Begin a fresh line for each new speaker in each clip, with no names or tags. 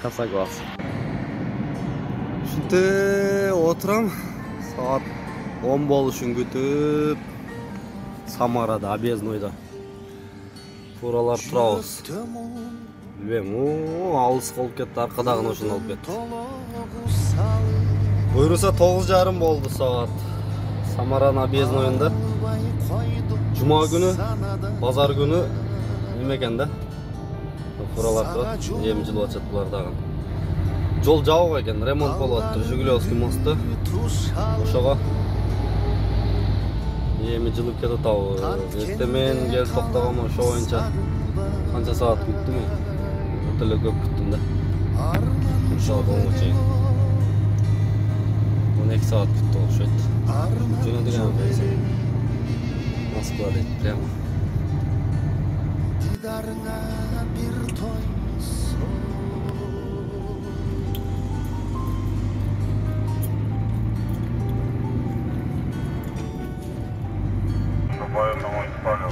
Касаглас. Şimdi oturam. Saat 10 болушун күтүп. Самарада, Объезднойда. Фуралар турабыз. Билбейм, алыс болуп кетти, аркадагы ошону алып кетти. Буюрса 9:30 болду саат. Самаранын Объезднойунда. Жума күнү, базар күнү неме экен да? Фуралар турат, эми жылып атышат булар дагы. Жол жабык экен, ремонт болуп атты, Жигулевский мосту. Ошого эми жылып кетип атабыз. Эртең мен келип токтогом, ошо боюнча канча саат күттүм? Өтө эле көп күттүм да. Ошого чейин 12 саат күттүм окшойт. Жөнөдүк эмес. Москва дейт прямо. Дидарыңа бир той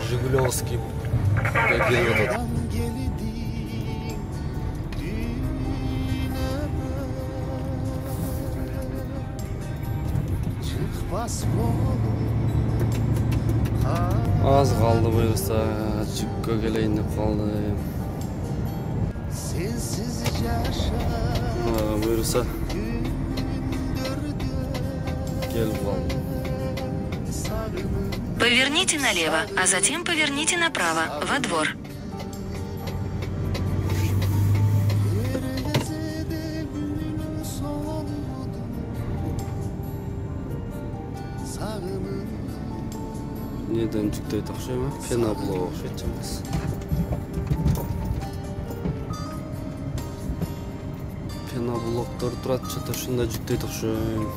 Жигулевский келип атат. Az kaldı buyursa çıkka geleyim de kaldı. Buyursa gel kaldı.
Поверните налево, а затем поверните направо, во двор.
Неден жүктөйт окшойм, пеноблок окшойт жамбыз. Пеноблоктор турат, что-то ушундай жүктөйт окшойм.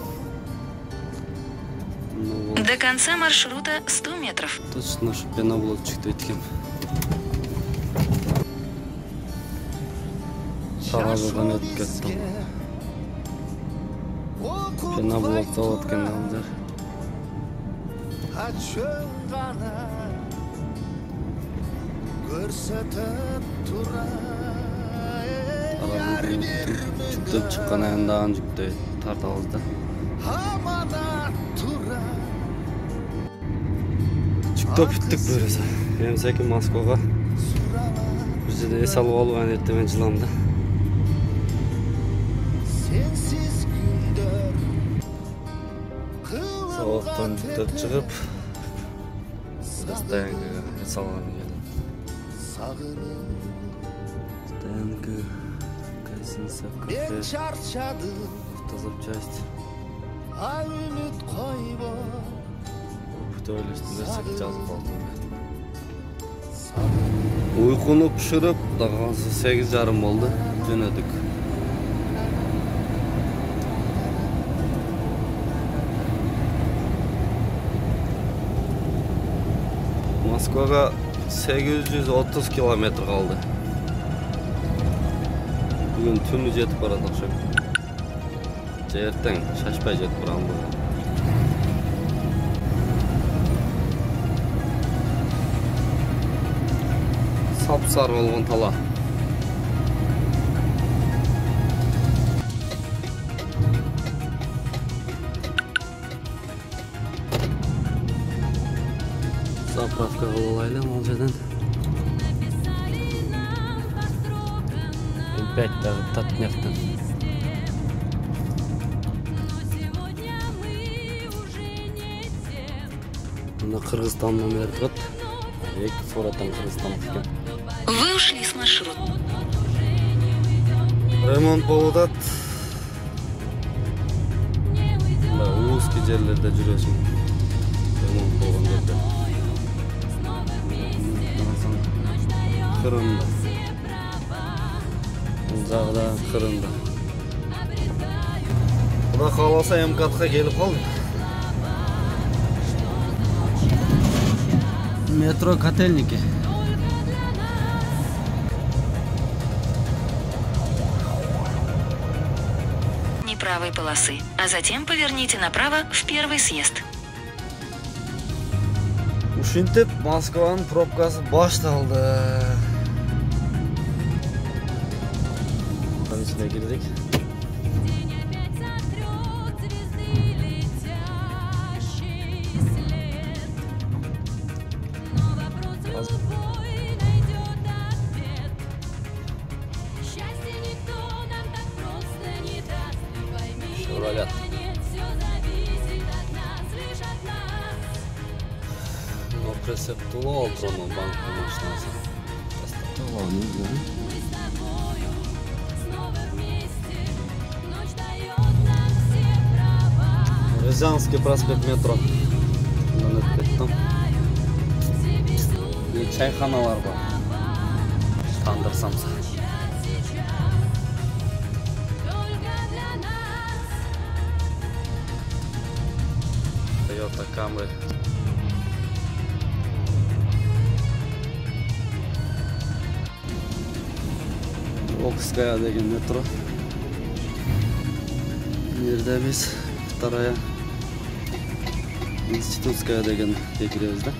До конца маршрута 100 метров.
Точно, что пеноблок жүктөйт экен. Сагажадан өтүп кеттим. Пеноблокто өткөн адамдар. Жүктөп чыккан айындаган жүктөйт тартабыз да. Жүктөп бүттүк бuyursa. Эми секин Москвага. Бир жерде эс алып алып эртең мен жылам да. Сабактан жүктөп чыгып, стоянкага эс алганы келдим. Стоянка, гостиница, кафе, автозапчасть. Töylüstünde sıkı жазып kaldım. Uykunu pişirip, dağınsı 8:30 oldu, dönüdük. Moskvaga 830 kilometre kaldı. Bugün tümü jetip baradı okşayıp. Erteң şaşpay jetip baram bu. Sapsarı болгон тала. Заправка кылайлы ал жерден. 5 дагы Татнефтен. Мына Кыргызстандан бери турат. Эки фораттан Кыргызстан экен.
Вы ушли с маршрута.
Ремонт болуп атат. Узкий жерлерде жүрөсүң. Ремонт болгон жерде. Кырымда. Бул жагда Кырымда. Кудай кааласа МКАДка келип калдым. Метро Котельники.
Правой полосы, а затем поверните направо в первый съезд.
Ушинтип Москванын пробкасы башталды. içine girdik. Chevrolet. Но прецептуал тронул банку машинасы. Рязанский проспект метро. Чайханалар бар. Тандырсамса. Toyota Camry. Окская деген метро. Yerде biz вторая институтская деген киребиз да.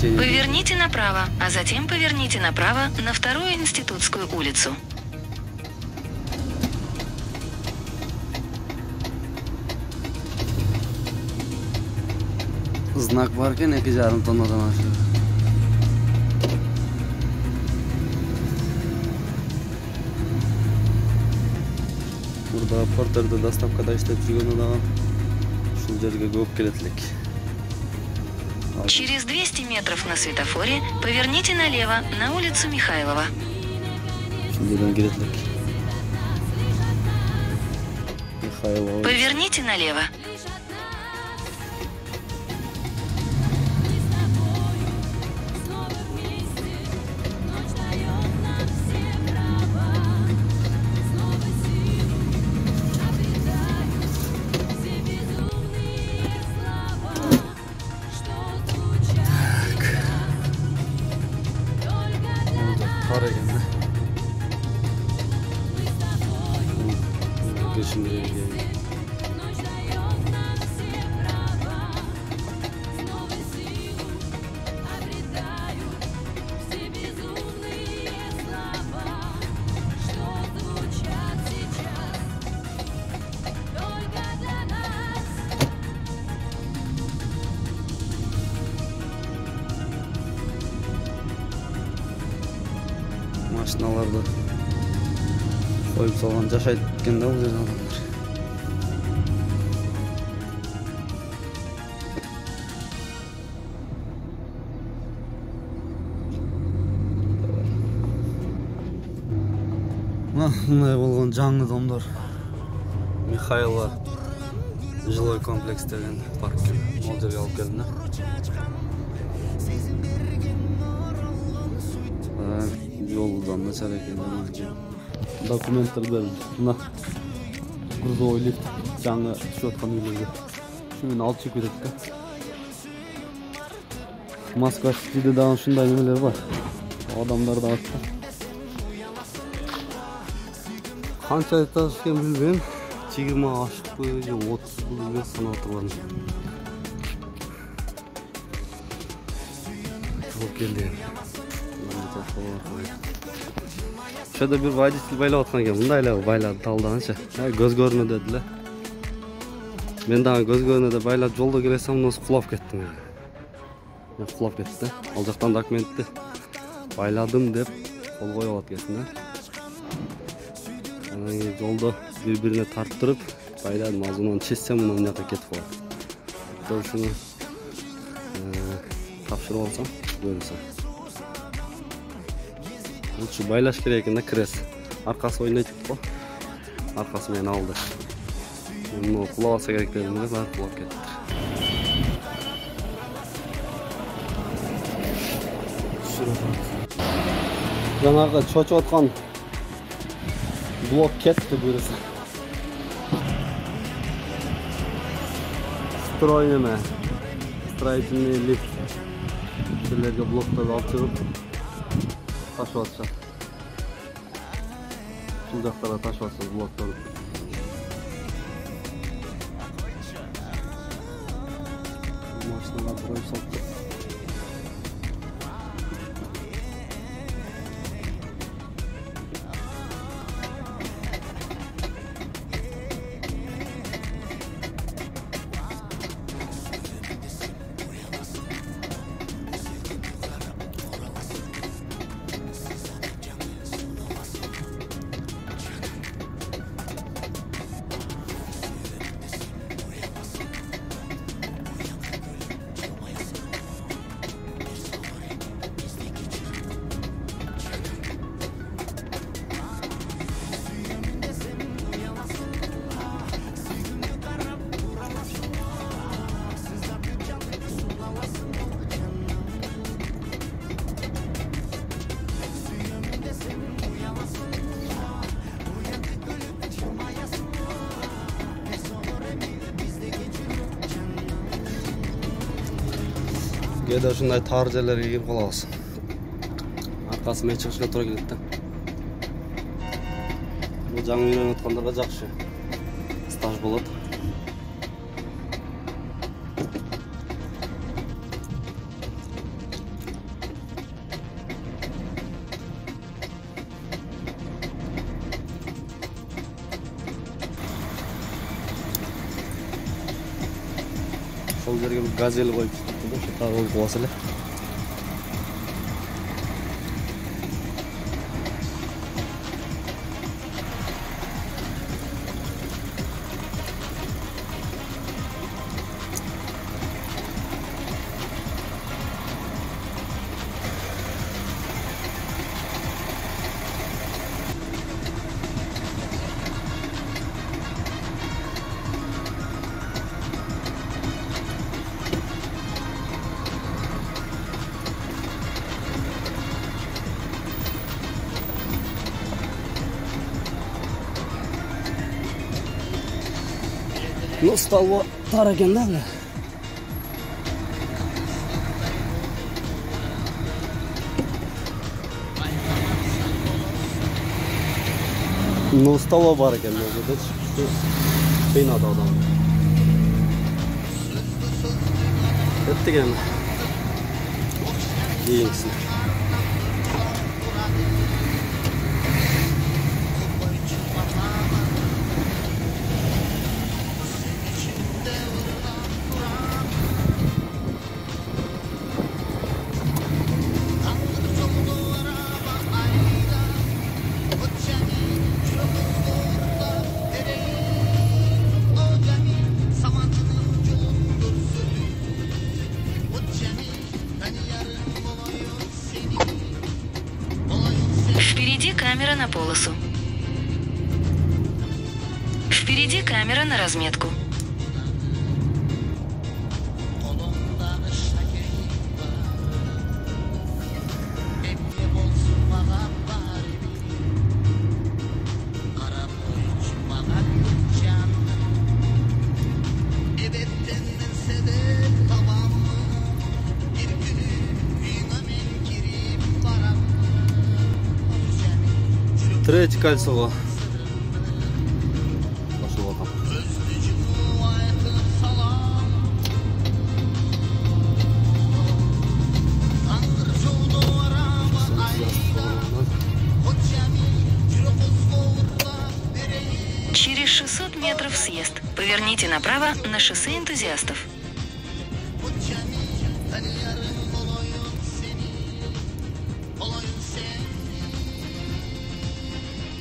Поверните направо, а затем поверните направо на вторую институтскую улицу.
Знак бар екен 2,5 тоннадан ашық. Burada porterде доставкада иштеп жүргөн адам ушул жерге көп келет элек.
Через 200 метров на светофоре поверните налево на улицу Михайлова. Поверните налево.
Машиналарды koyup salgan жашайт экен да бул жерде адамдар. Мындай болгон жаңы домдор Михайлова жилой комплекс деген парк. Ол жерге алып келдим да. Yoldan da çareken dokumentler verin. Buna грузовой лифт жаңы түшүп аткан үйлөргө. Шумен алып чыгып кетет да. Москва-Ситиде дагы ушундай немелер бар. Адамдар да бар. Канча этаж экенин билбейм. 20 ашыкпы же 30 билбей санап турган. Çok geldi. Şurada bir vadisiz bayla atkan ekan. Bundaylar baylады талданча. Көз көрүнө дедилер. Мен дагы көз көрүнө байлап жолдо келесем, мынасы кулап кеттим. Мен кулап кетти. Ал жактан документти байладым деп кол коюп аткесин да. Анан жолдо бири-бирине тарттырып байладым. Азынан чечсем, мына жака кетип калат. Ошону тапшырып алсам, көрүнсө. Лучше байлаш керек экен да, крес. Аркасы ойнойт го. Аркасы менен алды. Муну кулабаса керек дедим да, баары кулап кетти. Жанагы чочуп аткан блок кетти буюрса. Строй неме? Строительный лифт. Силерге блоктарды алып чыгып ташып атышат. Шул жактарга ташып атышат блоктарды. Машиналар коюп салып. Kede ушундай тар жерлерге кирип калабыз. Аркасымен чыгышка туура келет да. Бул жаңы үйрөнүп аткандарга жакшы. Стаж болот. Сол жерге bir газель коюп чыктык да, ошо тагып кубаса эле. Ну, стало тар экен да, бля. Ну, стало бар экен, да, кыйнады адам. Эттеген. Кийинкиси.
Впереди камера на полосу. Впереди камера на разметку.
Третье кольцо. Пошло там.
Через 600 метров съезд. Поверните направо на шоссе энтузиастов.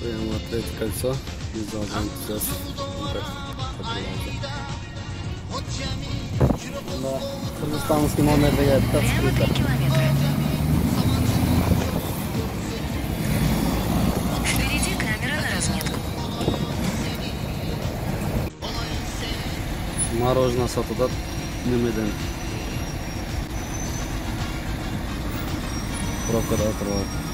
Прямо третье кольцо. Кыргызстанский номердеги
Прямо 3 километра. Впереди камера на разметку.
Мороженое сатылат немеден. Пробкада турат.